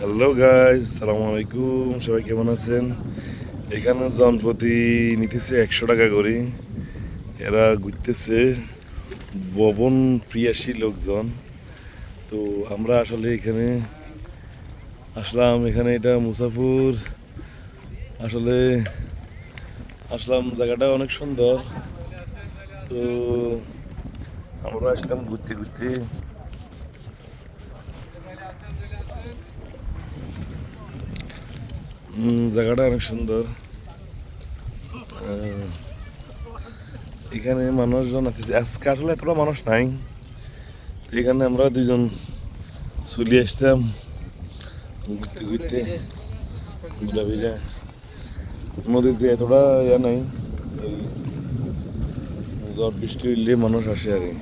Hello guys, সালামু আলাইকুম। সবাই কেমন আছেন? এখানে জনপ্রতি নিতেছে 100 টাকা করে। এরা ঘুরতেছে ভবন প্রিয়াসী লোকজন। তো আমরা আসলে এখানে আসলাম, এখানে এটা মুসাফুর। আসলে আসলাম, জায়গাটা অনেক সুন্দর। তো আমরা আসলাম ঘুরতে ঘুরতে। জায়গাটা অনেক সুন্দর। এখানে মানুষজন আছে, আজকে আসলে এতটা মানুষ নাই। এখানে আমরা দুজন চলে আসতাম ঘুরতে ঘুরতে ঘুরাফিরা। নদীতে এতটা ইয়া নাই, এই ঝড় বৃষ্টি হইলে মানুষ আসে আর কি।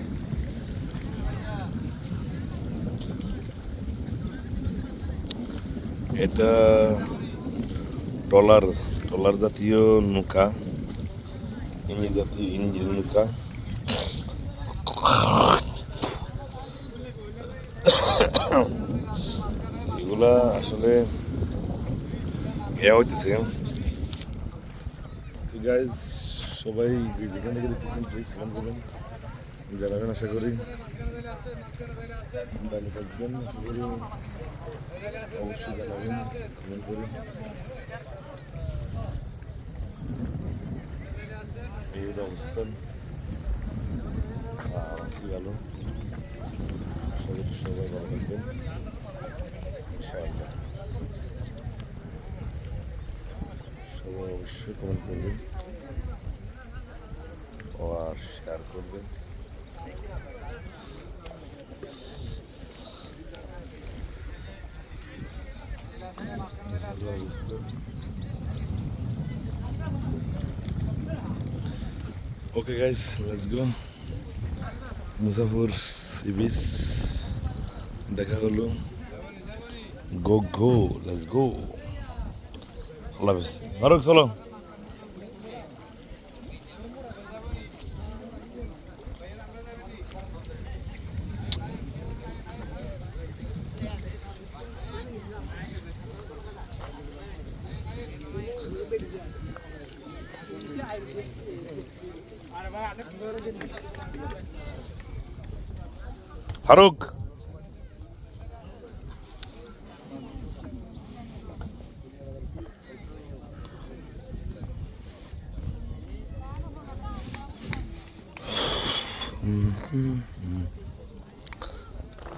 এটা ট্রলার ট্রলার জাতীয় নৌকা, ইঞ্জিন জাতীয় ইঞ্জিন নৌকা। এগুলা আসলে ইয়া হইতেছে। গাইজ, সবাই যে যেখান থেকে দেখতেছেন প্লিজ কমেন্ট করবেন, জানাবেন। আশা করি ভালো থাকবেন। আশা করি অবশ্যই জানাবেন, কমেন্ট করে। এই অবস্থান আছি ভালো। সবাই ভালো থাকবেন ইনশাআল্লাহ। সবাই অবশ্যই কমেন্ট করবেন আর শেয়ার করবেন। Okay guys, let's go. মুসাফর sea beach দেখা হলো। গো গো, লেটস গো। আল্লাহ হাফেজ। ফারুক চলো। ফারুক,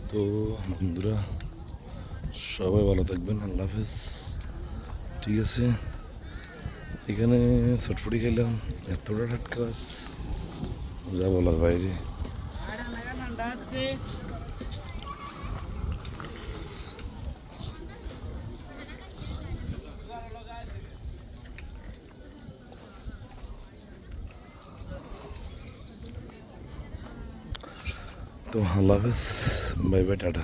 তো বন্ধুরা সবাই ভালো থাকবেন। আল্লাহ হাফেজ। ঠিক আছে, এখানে ছটফটি খেলাম, এতটা ঠাট্টাস যা বলার বাইরে। তো আল্লাহ হাফেজ, বাই বাই, টাটা।